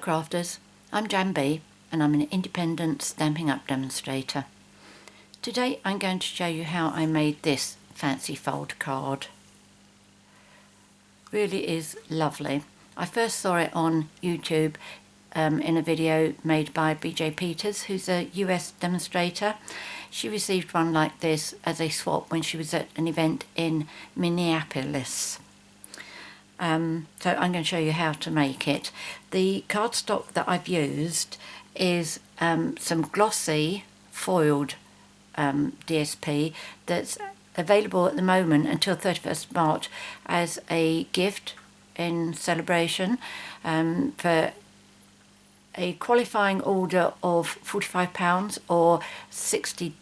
crafters, I'm Jan B and I'm an independent Stampin' Up demonstrator. Today I'm going to show you how I made this fancy fold card. Really is lovely. I first saw it on YouTube in a video made by BJ Peters, who's a US demonstrator. She received one like this as a swap when she was at an event in Minneapolis. So I'm going to show you how to make it. The cardstock that I've used is some glossy foiled DSP that's available at the moment until 31st March as a gift in celebration for a qualifying order of £45 or €60.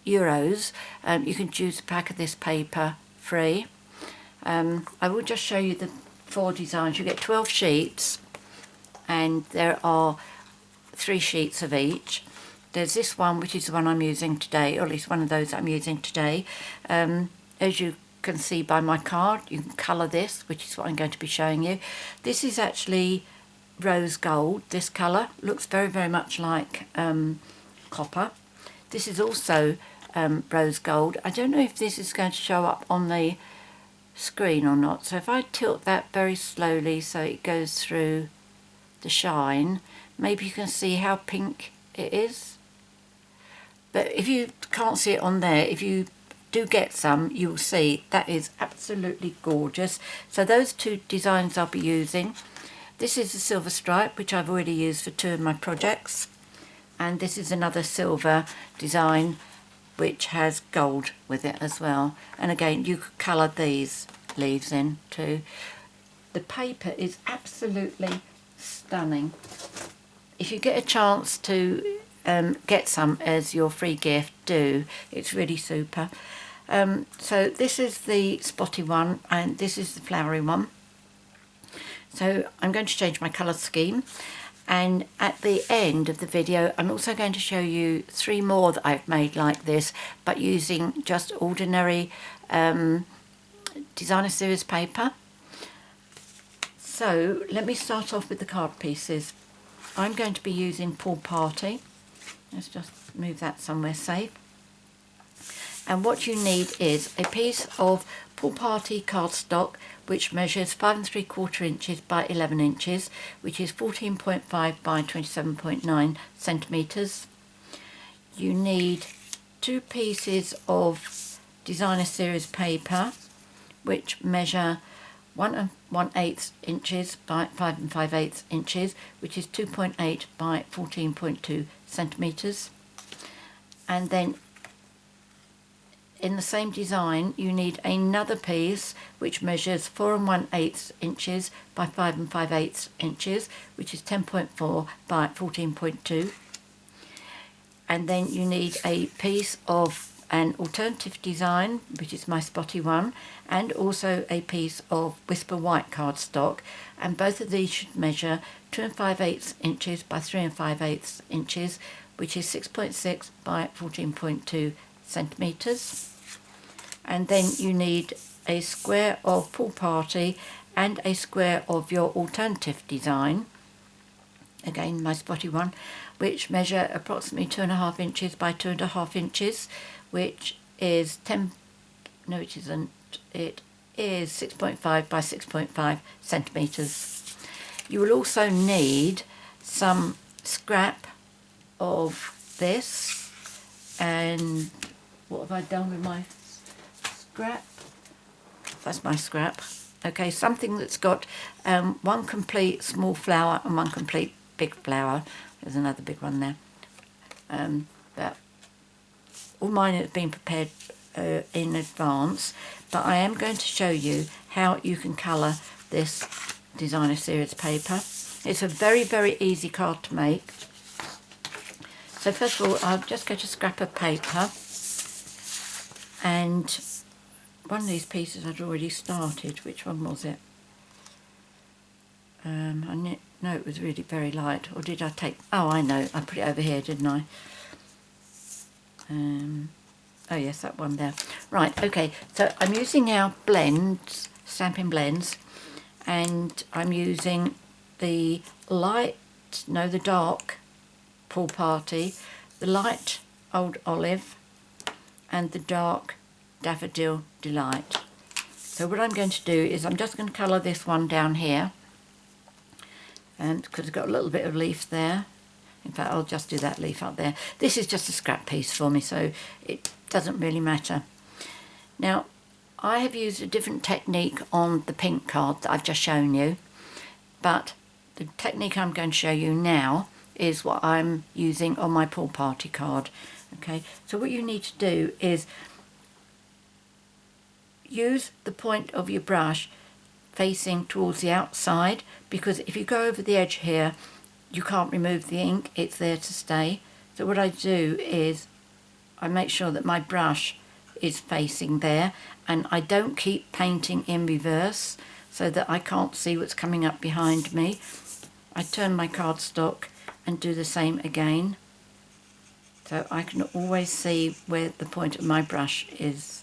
You can choose a pack of this paper free. I will just show you the 4 designs. You get 12 sheets and there are 3 sheets of each. There's this one, which is the one I'm using today, or at least one of those I'm using today. As you can see by my card, you can colour this, which is what I'm going to be showing you. This is actually rose gold. This colour looks very, very much like copper. This is also rose gold. I don't know if this is going to show up on the screen or not, so if I tilt that very slowly so it goes through the shine, maybe you can see how pink it is. But if you can't see it on there, if you do get some, you will see that is absolutely gorgeous. So those 2 designs I'll be using. This is the silver stripe, which I've already used for 2 of my projects, and this is another silver design which has gold with it as well. And again, you could colour these leaves in too. The paper is absolutely stunning. If you get a chance to get some as your free gift, do. It's really super. So this is the spotty one and this is the flowery one. So I'm going to change my colour scheme. And at the end of the video, I'm also going to show you 3 more that I've made like this, but using just ordinary designer series paper. So let me start off with the card pieces. I'm going to be using Pool Party. Let's just move that somewhere safe. And what you need is a piece of Pool Party cardstock, which measures 5 3/4 inches by 11 inches, which is 14.5 by 27.9 centimetres. You need 2 pieces of designer series paper, which measure 1 1/8 inches by 5 5/8 inches, which is 2.8 by 14.2 centimetres. And then in the same design, you need another piece which measures 4 1/8 inches by 5 5/8 inches, which is 10.4 by 14.2. And then you need a piece of an alternative design, which is my spotty one, and also a piece of Whisper White cardstock. And both of these should measure 2 5/8 inches by 3 5/8 inches, which is 6.6 by 14.2 centimetres. And then you need a square of Pool Party and a square of your alternative design, again my spotty one, which measure approximately 2 1/2 inches by 2 1/2 inches, which is 10, no it isn't, it is 6.5 by 6.5 centimetres. You will also need some scrap of this, and what have I done with my scrap? That's my scrap. Okay, something that's got 1 complete small flower and 1 complete big flower. There's another big one there. But all mine have been prepared in advance, but I am going to show you how you can colour this designer series paper. It's a very, very easy card to make. So first of all, I'll just get a scrap of paper, and one of these pieces I'd already started. Which one was it? No, it was really very light. Or did I take... Oh, I know. I put it over here, didn't I? Oh, yes, that one there. Right, okay. So I'm using now blends, Stampin' blends, and I'm using the light no, the dark Pool Party, the light Old Olive, and the dark Daffodil Delight. So what I'm going to do is I'm just going to colour this one down here, and because it's got a little bit of leaf there. In fact, I'll just do that leaf up there. This is just a scrap piece for me, so it doesn't really matter. Now, I have used a different technique on the pink card that I've just shown you, but the technique I'm going to show you now is what I'm using on my Pool Party card. Okay, so what you need to do is use the point of your brush facing towards the outside, because if you go over the edge here, you can't remove the ink, it's there to stay. So what I do is I make sure that my brush is facing there, and I don't keep painting in reverse so that I can't see what's coming up behind me. I turn my cardstock and do the same again, so I can always see where the point of my brush is.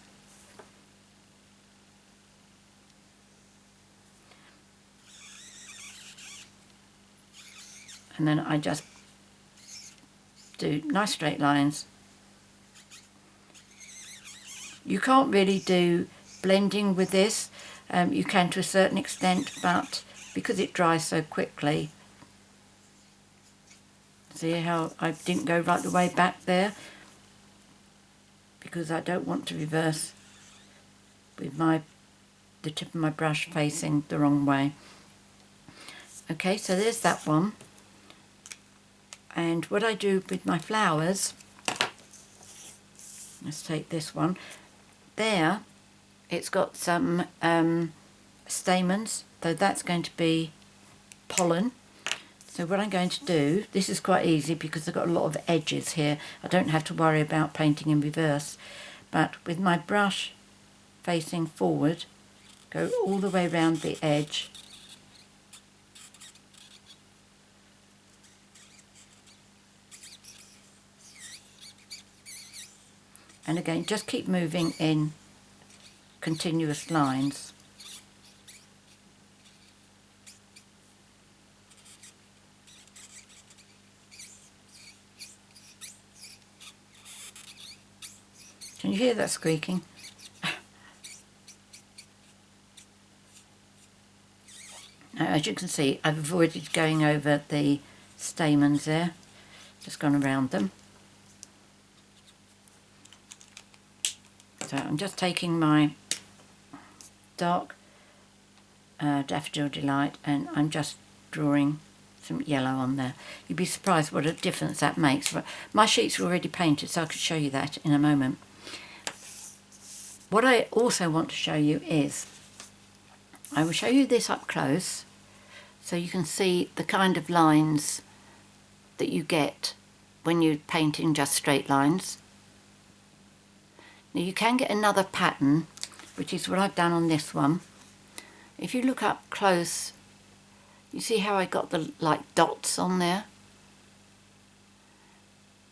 And then I just do nice straight lines. You can't really do blending with this. You can to a certain extent, but because it dries so quickly, see how I didn't go right the way back there? Because I don't want to reverse with the tip of my brush facing the wrong way. Okay, so there's that one. And what I do with my flowers, let's take this one. There, it's got some stamens, so that's going to be pollen. So what I'm going to do, this is quite easy because I've got a lot of edges here. I don't have to worry about painting in reverse. But with my brush facing forward, go all the way around the edge. And again, just keep moving in continuous lines. Can you hear that squeaking? Now, as you can see, I've avoided going over the stamens there, just gone around them. So I'm just taking my dark Daffodil Delight and I'm just drawing some yellow on there. You'd be surprised what a difference that makes. But my sheets are already painted, so I could show you that in a moment. What I also want to show you is, I will show you this up close so you can see the kind of lines that you get when you're painting just straight lines. Now you can get another pattern, which is what I've done on this one. If you look up close, you see how I got the like dots on there?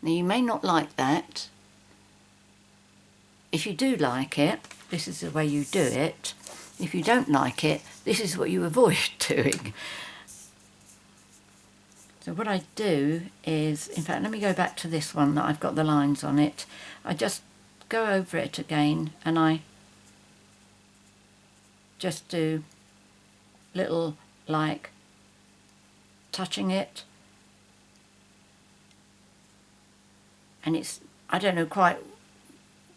Now you may not like that. If you do like it, this is the way you do it. If you don't like it, this is what you avoid doing. So what I do is, in fact, let me go back to this one that I've got the lines on it. I just go over it again and I just do little like touching it, and it's, I don't know quite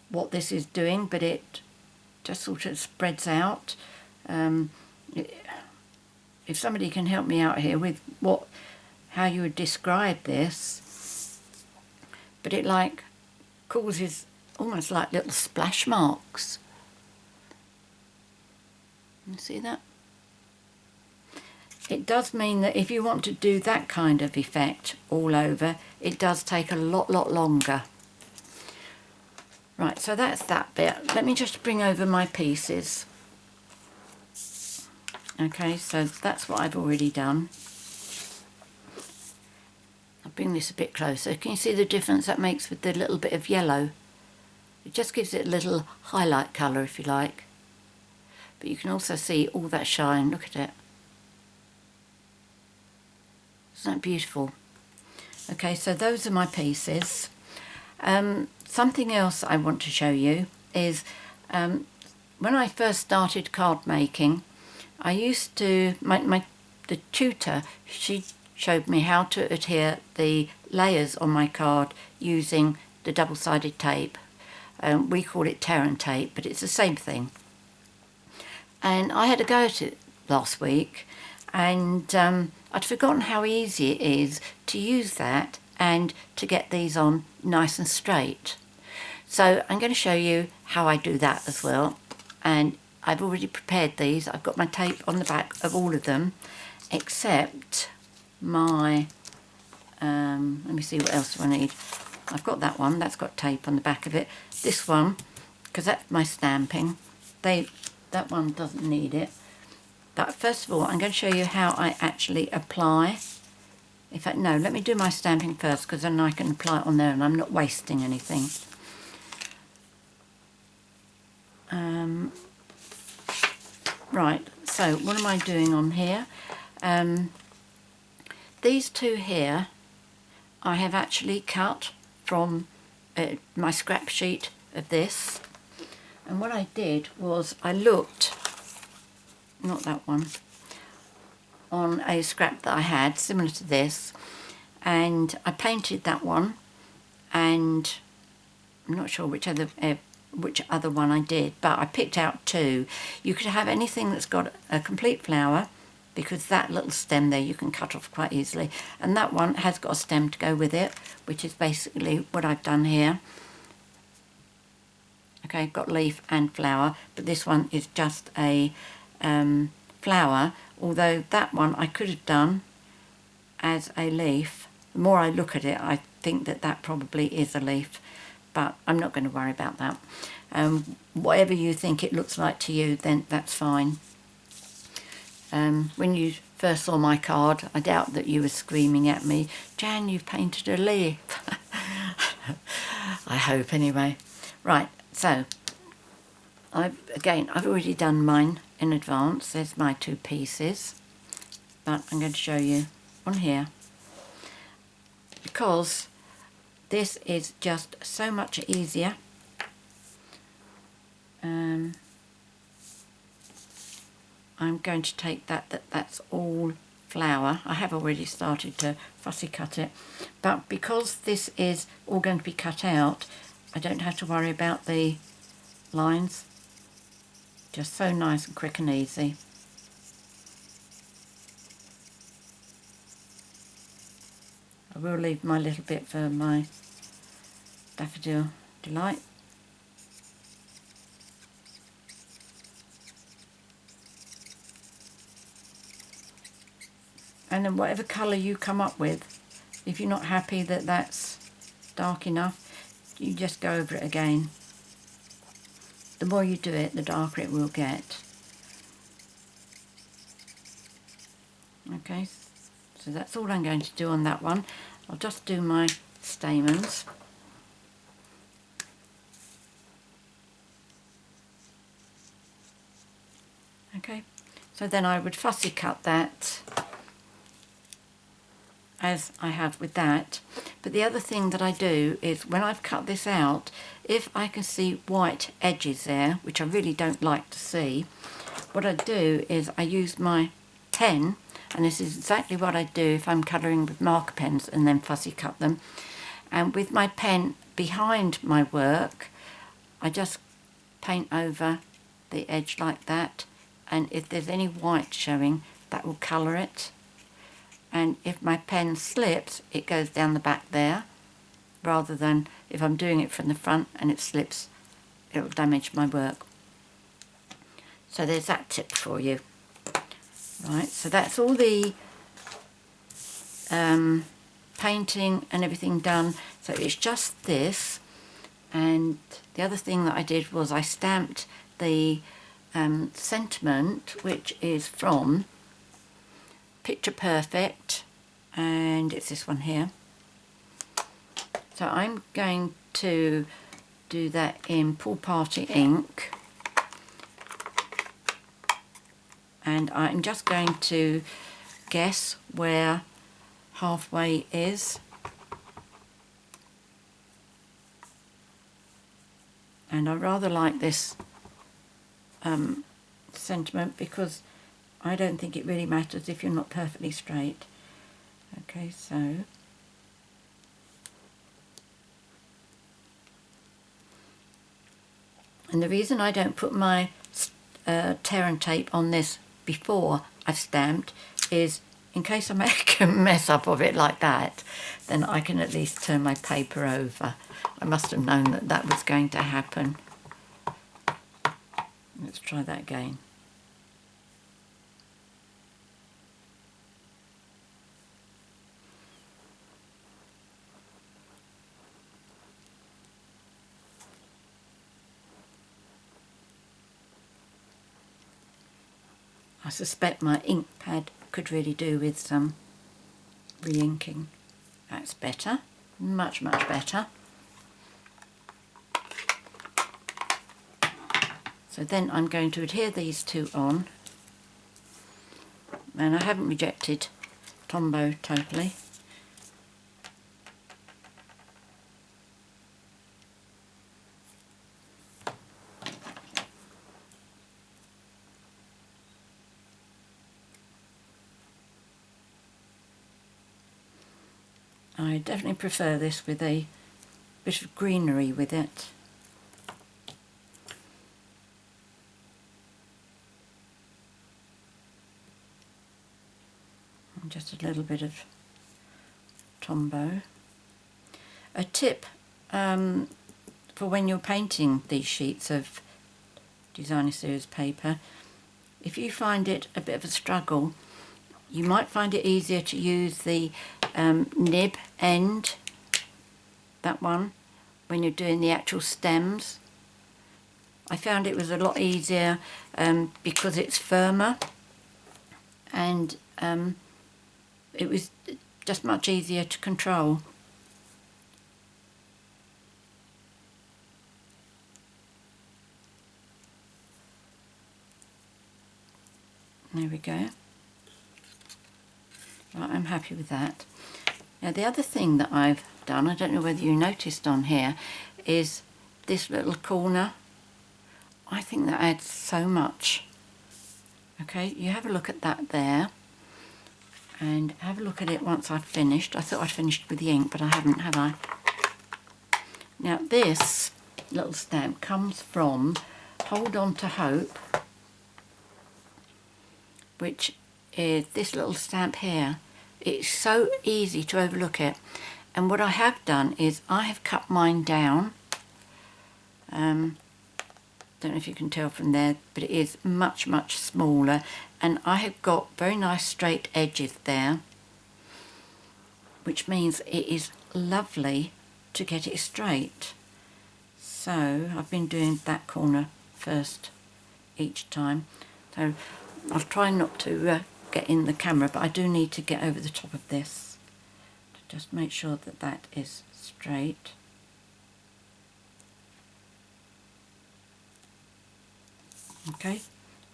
what this is doing, but it just sort of spreads out. If somebody can help me out here with how you would describe this, but it like causes almost like little splash marks. You see that? It does mean that if you want to do that kind of effect all over, it does take a lot longer. Right, so that's that bit. Let me just bring over my pieces. Okay, so that's what I've already done. I'll bring this a bit closer. Can you see the difference that makes with the little bit of yellow? It just gives it a little highlight colour, if you like. But you can also see all that shine. Look at it. Isn't that beautiful? Okay, so those are my pieces. Something else I want to show you is when I first started card making, I used to, the tutor, she showed me how to adhere the layers on my card using the double-sided tape. We call it tear and tape, but it's the same thing. And I had a go at it last week, and I'd forgotten how easy it is to use that and to get these on nice and straight. So I'm going to show you how I do that as well. And I've already prepared these. I've got my tape on the back of all of them, except my, let me see what else do I need. I've got that one, that's got tape on the back of it. This one, because that's my stamping, that one doesn't need it. But first of all, I'm going to show you how I actually apply. In fact, no, let me do my stamping first, because then I can apply it on there and I'm not wasting anything. Right, so what am I doing on here? These two here, I have actually cut from my scrap sheet of this. And what I did was I looked, not that one, on a scrap that I had similar to this, and I painted that one, and I'm not sure which other one I did, but I picked out two. You could have anything that's got a complete flower, because that little stem there you can cut off quite easily, and that one has got a stem to go with it, which is basically what I've done here. Okay, got leaf and flower, but this one is just a flower, although that one I could have done as a leaf. The more I look at it, I think that that probably is a leaf, but I'm not going to worry about that. Whatever you think it looks like to you, then that's fine. When you first saw my card, I doubt that you were screaming at me, "Jan, you've painted a leaf." I hope anyway. Right, so I've already done mine in advance. There's my two pieces, but I'm going to show you on here, because this is just so much easier. I'm going to take that's all flower. I have already started to fussy cut it, but because this is all going to be cut out, I don't have to worry about the lines. Just so nice and quick and easy. I will leave my little bit for my Daffodil Delight. And then whatever colour you come up with, if you're not happy that that's dark enough, you just go over it again. The more you do it, the darker it will get. Okay, so that's all I'm going to do on that one. I'll just do my stamens. Okay, so then I would fussy cut that as I have with that. But the other thing that I do is when I've cut this out, if I can see white edges there, which I really don't like to see, what I do is I use my pen, and this is exactly what I do if I'm colouring with marker pens and then fussy cut them. And with my pen behind my work, I just paint over the edge like that, and if there's any white showing, that will colour it. And if my pen slips, it goes down the back there, rather than if I'm doing it from the front and it slips, it'll damage my work. So there's that tip for you. Right, so that's all the painting and everything done. So it's just this, and the other thing that I did was I stamped the sentiment, which is from Picture Perfect, and it's this one here. So I'm going to do that in Pool Party ink, and I'm just going to guess where halfway is. And I rather like this sentiment because I don't think it really matters if you're not perfectly straight. Okay, so and the reason I don't put my tear and tape on this before I've stamped is in case I make a mess up of it like that, then I can at least turn my paper over. I must have known that that was going to happen. Let's try that again. I suspect my ink pad could really do with some re-inking. That's better, much better. So then I'm going to adhere these two on, and I haven't rejected Tombow totally. I definitely prefer this with a bit of greenery with it. And just a little bit of Tombow. A tip for when you're painting these sheets of Designer Series paper, if you find it a bit of a struggle, you might find it easier to use the nib end, that one, when you're doing the actual stems. I found it was a lot easier because it's firmer, and it was just much easier to control. There we go. Right, I'm happy with that. Now the other thing that I've done, I don't know whether you noticed on here, is this little corner. I think that adds so much. Okay, you have a look at that there, and have a look at it once I've finished. I thought I'd finished with the ink, but I haven't, have I? Now this little stamp comes from Hold On to Hope, which is this little stamp here. It's so easy to overlook it, and what I have done is I have cut mine down. Don't know if you can tell from there, but it is much smaller, and I have got very nice straight edges there, which means it is lovely to get it straight. So I've been doing that corner first each time, so I'll try not to get in the camera, but I do need to get over the top of this to just make sure that that is straight. Okay,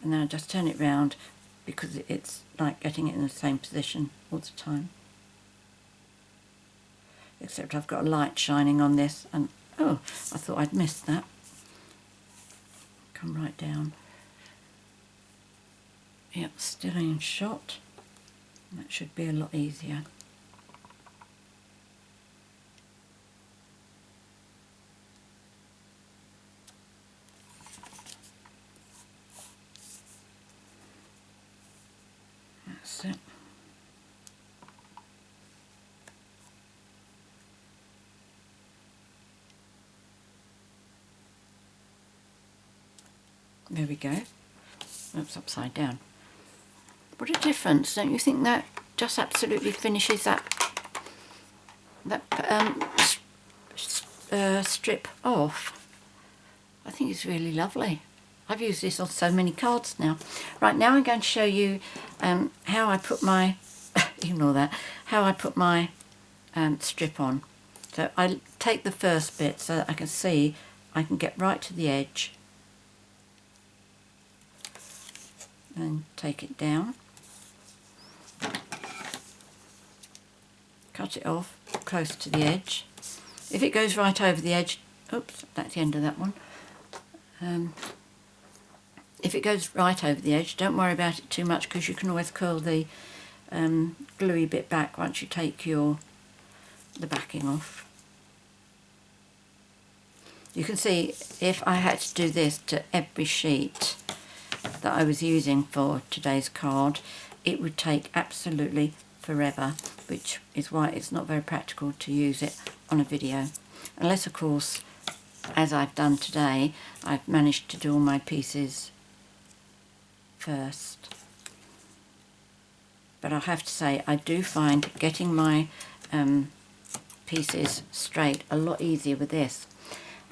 and then I just turn it round because it's like getting it in the same position all the time. Except I've got a light shining on this, and oh, I thought I'd missed that. Come right down. Yep, still in shot. That should be a lot easier. That's it. There we go. Oops, upside down. What a difference! Don't you think that just absolutely finishes that strip off? I think it's really lovely. I've used this on so many cards now. Right, now I'm going to show you how I put my ignore that, how I put my strip on. So I take the first bit so that I can see I can get right to the edge and take it down. cut it off close to the edge. If it goes right over the edge, oops, that's the end of that one. If it goes right over the edge, don't worry about it too much, because you can always curl the gluey bit back once you take the backing off. You can see if I had to do this to every sheet that I was using for today's card, it would take absolutely forever, which is why it's not very practical to use it on a video. Unless, of course, as I've done today, I've managed to do all my pieces first. But I have to say, I do find getting my pieces straight a lot easier with this.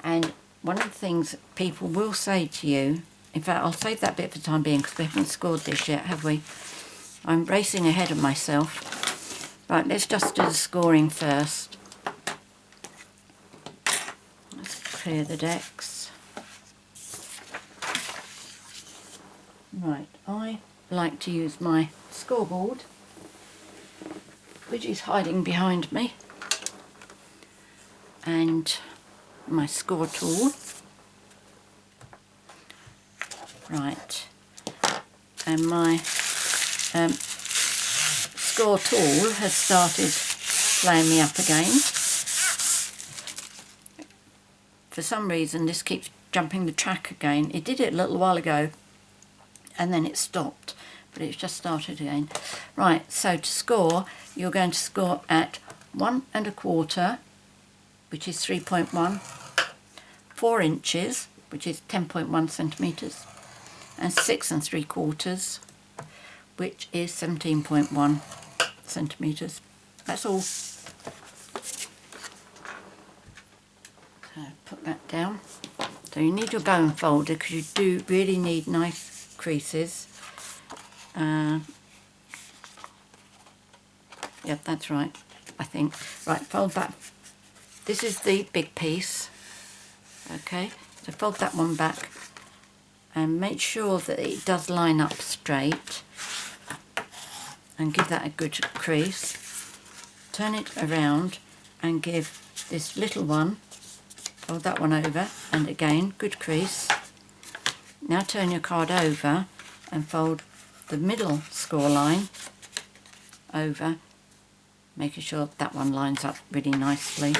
And one of the things people will say to you, in fact I'll save that bit for the time being because we haven't scored this yet, have we? I'm racing ahead of myself. Right, let's just do the scoring first. Let's clear the decks. Right, I like to use my scoreboard, which is hiding behind me, and my score tool. Right, and my score tool has started playing me up again. For some reason this keeps jumping the track again. It did it a little while ago and then it stopped, but it's just started again. Right, so to score, you're going to score at 1 1/4, which is 3.1, 4 inches, which is 10.1 centimetres, and 6 3/4, which is 17.1 centimetres. That's all. So put that down. So you need your bone folder because you do really need nice creases. Yep, that's right, I think. Right, fold back. This is the big piece. Okay, so fold that one back and make sure that it does line up straight and give that a good crease. Turn it around and give this little one, fold that one over, and again, good crease. Now turn your card over and fold the middle score line over, making sure that one lines up really nicely.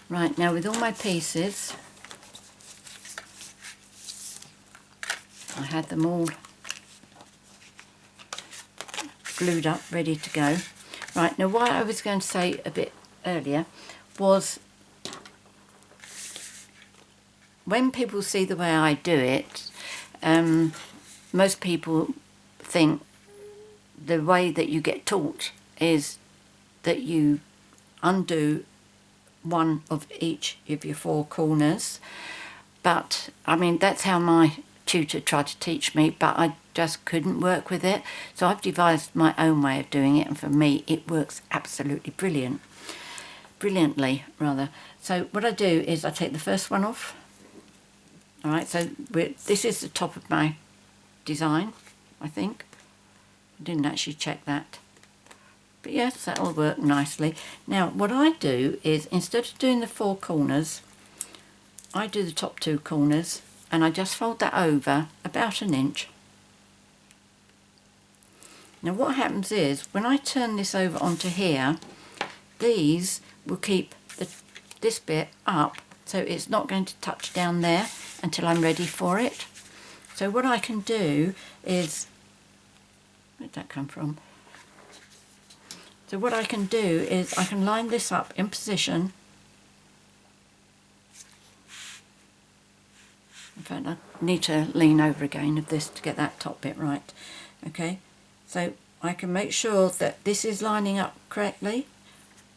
Right, now with all my pieces, I had them all glued up, ready to go. Right, now what I was going to say a bit earlier was, when people see the way I do it, most people think the way that you get taught is that you undo one of each of your 4 corners. But I mean, that's how my tutor tried to teach me, but I just couldn't work with it, so I've devised my own way of doing it, and for me it works absolutely brilliantly rather. So what I do is I take the first one off. Alright, so this is the top of my design, I think. I didn't actually check that, but yes, that'll work nicely. Now what I do is, instead of doing the 4 corners, I do the top 2 corners and I just fold that over about 1 inch. Now what happens is, when I turn this over onto here, these will keep this bit up, so it's not going to touch down there until I'm ready for it. So what I can do is, where'd that come from? So what I can do is I can line this up in position. In fact, I need to lean over again of this to get that top bit right. Okay, so I can make sure that this is lining up correctly,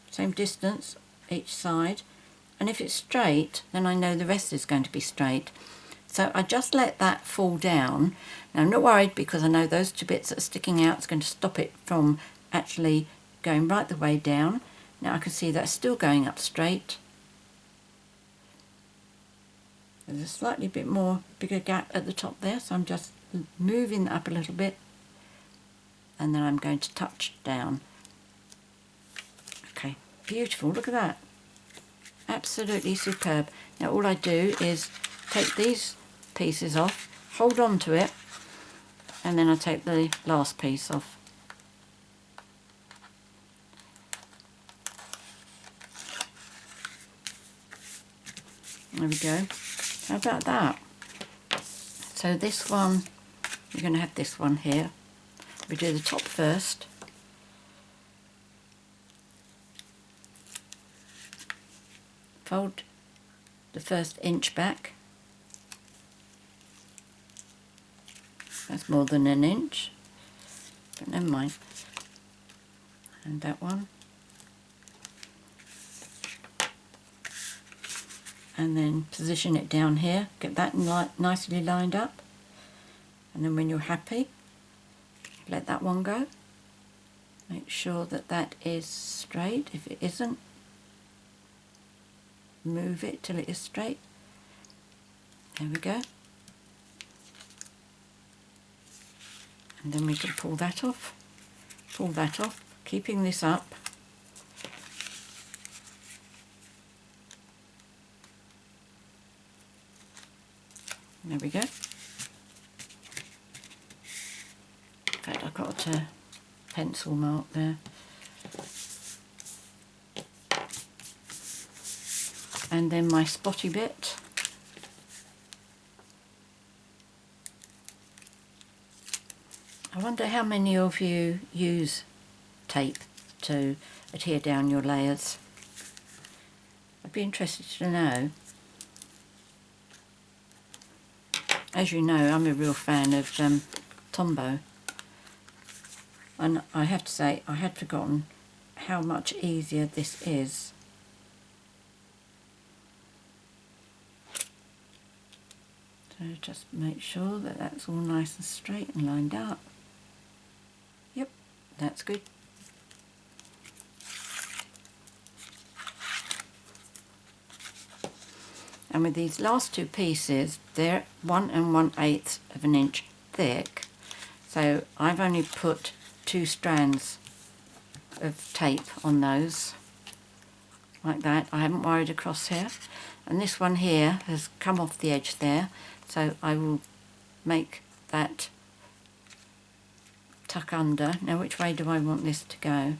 same distance each side, and if it's straight, then I know the rest is going to be straight. So I just let that fall down. Now I'm not worried, because I know those 2 bits that are sticking out is going to stop it from actually going right the way down. Now I can see that's still going up straight. There's a slightly bit more bigger gap at the top there, so I'm just moving that up a little bit. and then I'm going to touch down. Okay, beautiful, look at that. Absolutely superb. Now all I do is take these pieces off, hold on to it, and then I take the last piece off. There we go. How about that? So this one, you're going to have this one here. We do the top first. Fold the first inch back. That's more than an inch, but never mind. And that one. And then position it down here, get that nicely lined up, and then when you're happy, let that one go. Make sure that that is straight. If it isn't, move it till it is straight. There we go. And then we can pull that off, keeping this up. There we go. In fact, I've got a pencil mark there. And then my spotty bit. I wonder how many of you use tape to adhere down your layers. I'd be interested to know. As you know, I'm a real fan of Tombow, and I have to say I had forgotten how much easier this is. So just make sure that that's all nice and straight and lined up. Yep, that's good. And with these last two pieces, they're 1 1/8 of an inch thick. So I've only put 2 strands of tape on those, like that. I haven't worried across here. And this one here has come off the edge there, so I will make that tuck under. Now which way do I want this to go?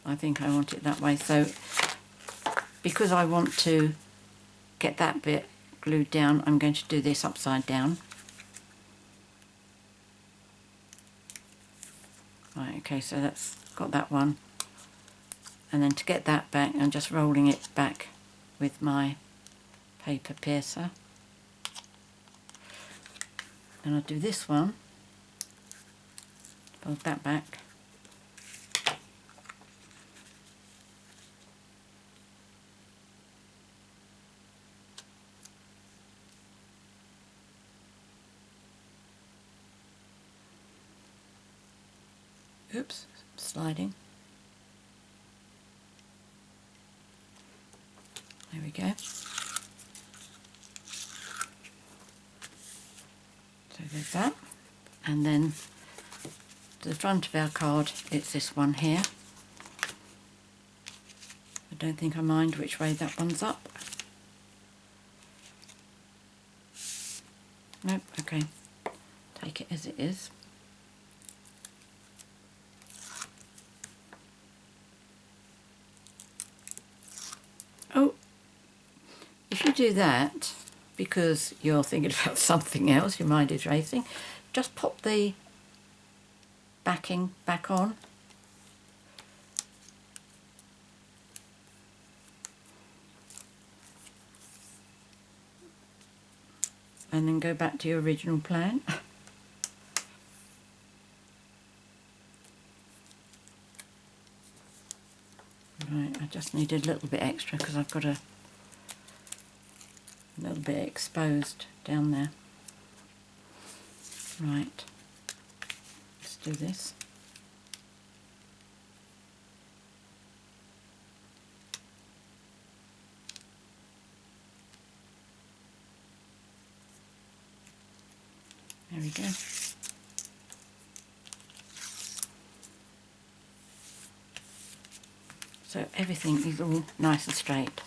I think I want it that way. So because I want to get that bit glued down, I'm going to do this upside down. Right, okay, so that's got that one. And then to get that back, I'm just rolling it back with my paper piercer. Then I'll do this one, fold that back. Oops, sliding. There we go. So there's that. And then to the front of our card, it's this one here. I don't think I mind which way that one's up. Nope, okay. Take it as it is. Oh, if you do that, because you're thinking about something else, your mind is racing, just pop the backing back on. And then go back to your original plan. Right, I just needed a little bit extra because I've got a little bit exposed down there. Right, let's do this. There we we go. So everything is all nice and straight.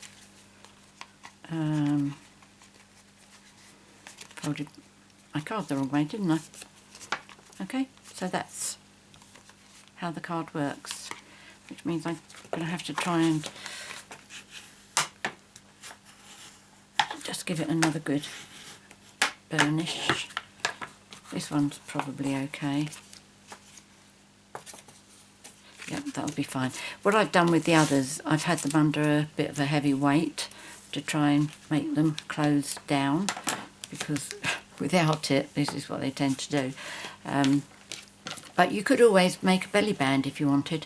Folded my card the wrong way, didn't I? Okay, so that's how the card works, which means I'm going to have to try and just give it another good burnish. This one's probably okay. Yep, that'll be fine. What I've done with the others, I've had them under a bit of a heavy weight to try and make them close down, because without it, this is what they tend to do. But you could always make a belly band if you wanted.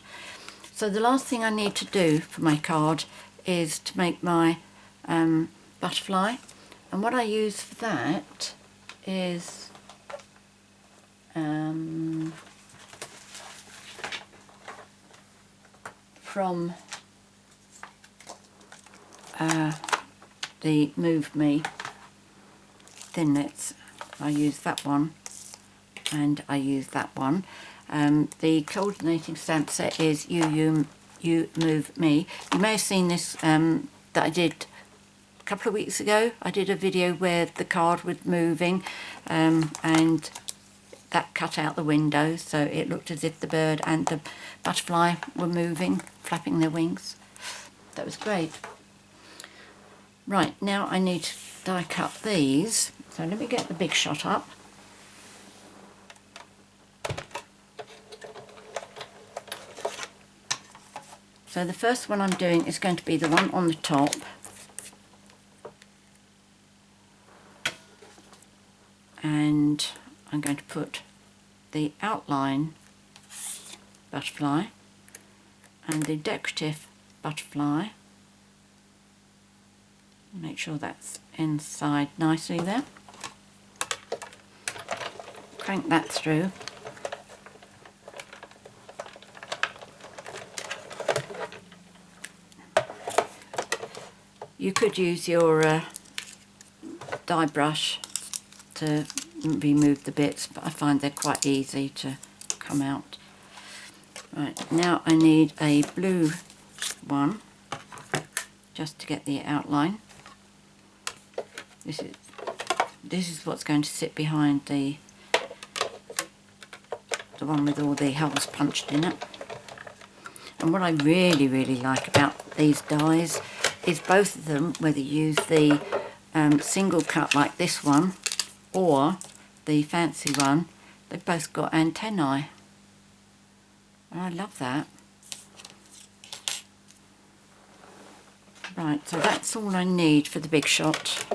So the last thing I need to do for my card is to make my butterfly. And what I use for that is from the Move Me Thinlits. I use that one, and I use that one. The coordinating stamp set is You Move Me. You may have seen this that I did a couple of weeks ago. I did a video where the card was moving and that cut out the window, so it looked as if the bird and the butterfly were moving, flapping their wings. That was great. Right, now I need to die cut these. So let me get the big shot up. So the first one I'm doing is going to be the one on the top. And I'm going to put the outline butterfly and the decorative butterfly. Make sure that's inside nicely there. Crank that through. You could use your die brush to remove the bits, but I find they're quite easy to come out. Right, now I need a blue one just to get the outline. This is what's going to sit behind the one with all the holes punched in it. And what I really like about these dies is both of them, whether you use the single cut like this one or the fancy one, they've both got antennae. And I love that. Right, so that's all I need for the big shot.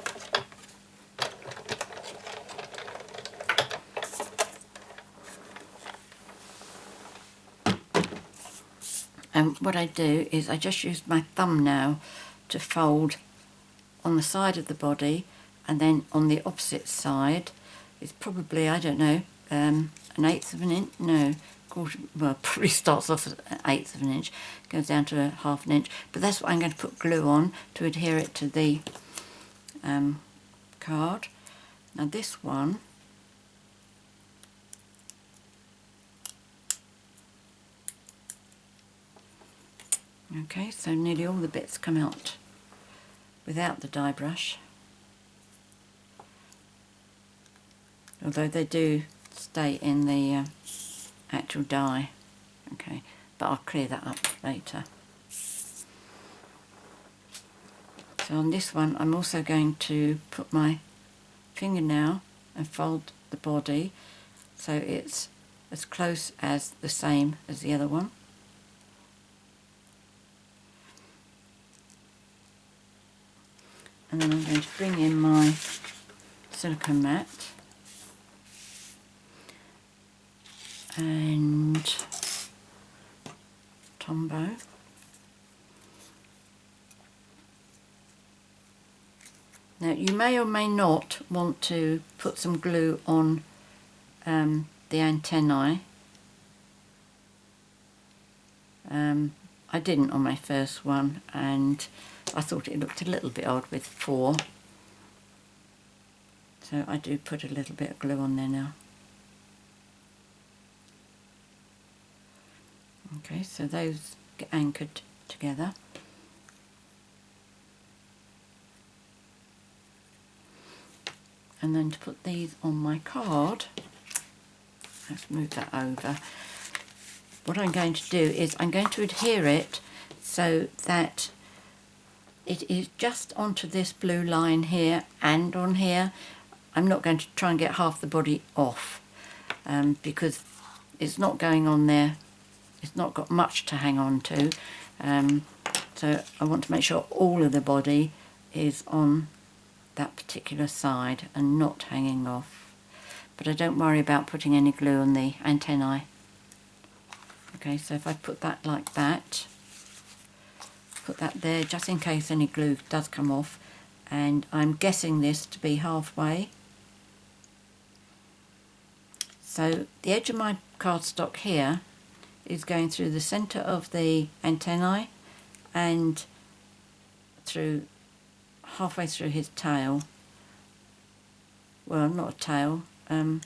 And what I do is I just use my thumb now to fold on the side of the body, and then on the opposite side it's probably, I don't know, an eighth of an inch, no, quarter, well, probably starts off at an eighth of an inch, goes down to a half an inch, but that's what I'm going to put glue on to adhere it to the card. Now this one, okay, so nearly all the bits come out without the die brush, although they do stay in the actual die. Okay, but I'll clear that up later. So on this one I'm also going to put my fingernail and fold the body so it's as close as the same as the other one. And then I'm going to bring in my silicone mat and Tombow. Now you may or may not want to put some glue on the antennae. I didn't on my first one, and I thought it looked a little bit odd with 4. So I do put a little bit of glue on there now. Okay, so those get anchored together. And then to put these on my card, let's move that over. What I'm going to do is I'm going to adhere it so that it is just onto this blue line here and on here. I'm not going to try and get half the body off because it's not going on there. It's not got much to hang on to. So I want to make sure all of the body is on that particular side and not hanging off. But I don't worry about putting any glue on the antennae. Okay, so if I put that like that, put that there just in case any glue does come off, and I'm guessing this to be halfway. So the edge of my cardstock here is going through the centre of the antennae and through halfway through his tail. Well, not a tail, the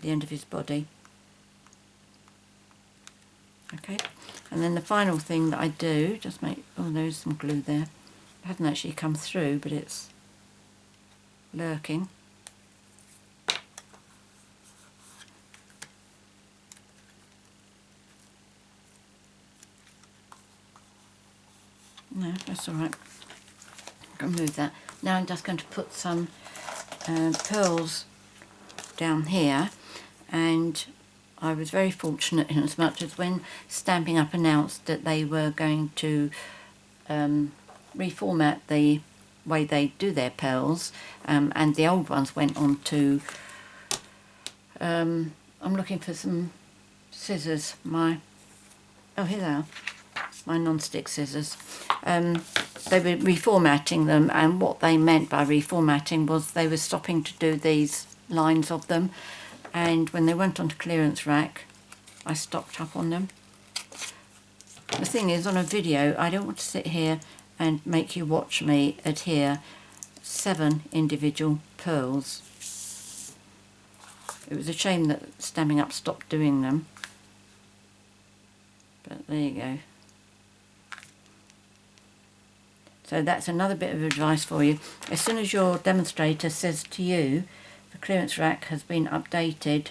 end of his body. Okay, and then the final thing that I do, just make, oh, there's some glue there. It hasn't actually come through, but it's lurking. No, that's all right. I can move that. Now I'm just going to put some pearls down here, and I was very fortunate in as much as when Stampin' Up announced that they were going to reformat the way they do their pearls, and the old ones went on to, I'm looking for some scissors, oh here they are, my non-stick scissors. They were reformatting them, and what they meant by reformatting was they were stopping to do these lines of them, and when they went onto clearance rack I stocked up on them. The thing is, on a video I don't want to sit here and make you watch me adhere 7 individual pearls. It was a shame that Stampin' Up stopped doing them, but there you go. So that's another bit of advice for you. As soon as your demonstrator says to you the clearance rack has been updated,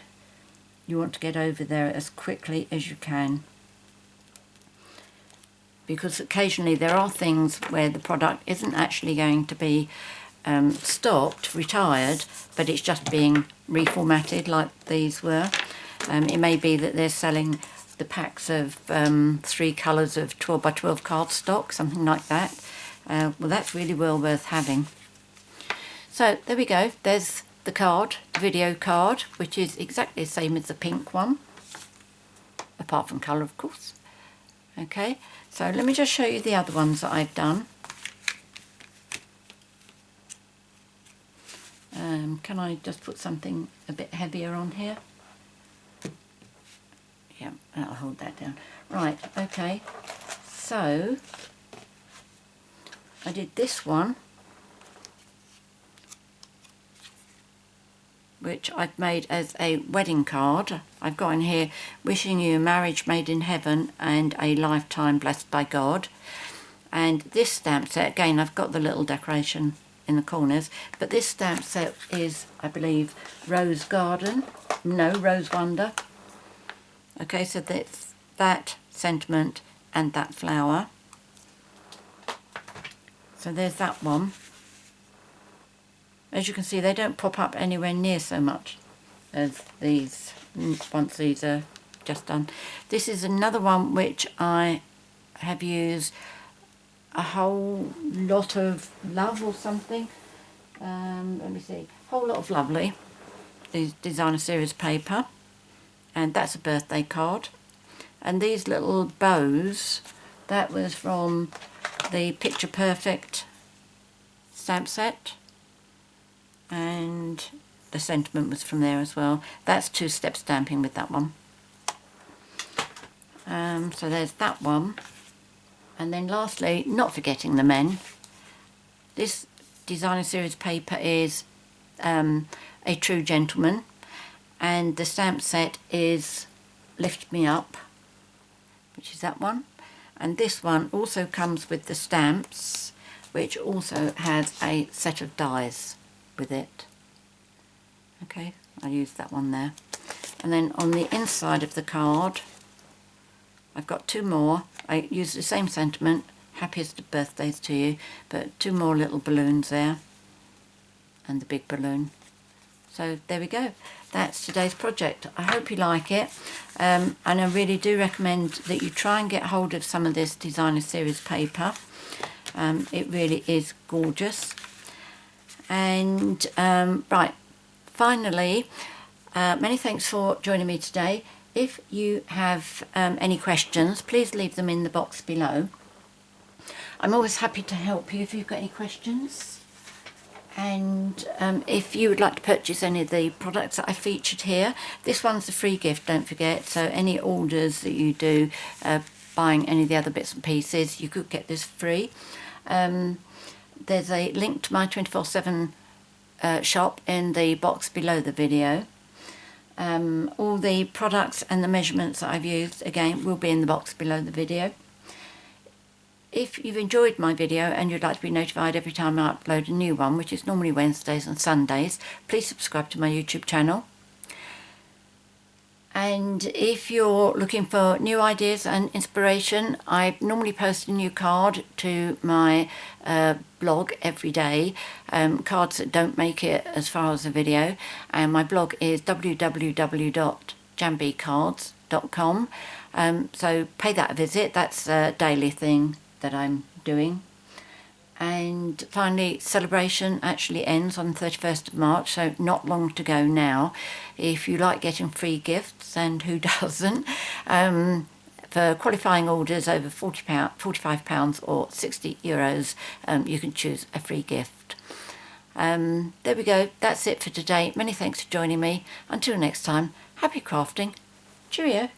you want to get over there as quickly as you can. Because occasionally there are things where the product isn't actually going to be stopped, retired, but it's just being reformatted like these were. It may be that they're selling the packs of 3 colours of 12 by 12 cardstock, something like that. Well, that's really well worth having. So there we go, there's the card, the video card, which is exactly the same as the pink one, apart from colour of course. Okay, so let me just show you the other ones that I've done. Can I just put something a bit heavier on here? Yeah, that'll hold that down. Right, okay, so I did this one, which I've made as a wedding card. I've got in here, wishing you a marriage made in heaven and a lifetime blessed by God. And this stamp set, again, I've got the little decoration in the corners, but this stamp set is, I believe, Rose Garden, no, Rose Wonder. Okay, so that's that sentiment and that flower. So there's that one. As you can see, they don't pop up anywhere near so much as these once these are just done. This is another one which I have used a whole lot of love or something. Let me see, whole lot of lovely. These designer series paper, and that's a birthday card. And these little bows, that was from the Picture Perfect stamp set, and the sentiment was from there as well. That's 2-step stamping with that one. So there's that one. And then lastly, not forgetting the men, this designer series paper is A True Gentleman, and the stamp set is Lift Me Up, which is that one. And this one also comes with the stamps, which also has a set of dies with it. Okay, I used that one there. And then on the inside of the card, I've got two more. I use the same sentiment, happiest of birthdays to you, but two more little balloons there, and the big balloon. So there we go. That's today's project. I hope you like it, and I really do recommend that you try and get hold of some of this designer series paper. It really is gorgeous. And right, finally, many thanks for joining me today. If you have any questions, please leave them in the box below. I'm always happy to help you if you've got any questions. And if you would like to purchase any of the products that I featured here, this one's a free gift, don't forget. So any orders that you do buying any of the other bits and pieces, you could get this free. There's a link to my 24/7 shop in the box below the video. All the products and the measurements that I've used, again, will be in the box below the video. If you've enjoyed my video and you'd like to be notified every time I upload a new one, which is normally Wednesdays and Sundays, please subscribe to my YouTube channel. And if you're looking for new ideas and inspiration, I normally post a new card to my blog every day, cards that don't make it as far as a video. And my blog is www.jambecards.com. So pay that a visit. That's a daily thing that I'm doing. And finally, celebration actually ends on the 31st of March, so not long to go now. If you like getting free gifts, and who doesn't, for qualifying orders over £45 or €60, you can choose a free gift. There we go. That's it for today. Many thanks for joining me. Until next time, happy crafting. Cheerio.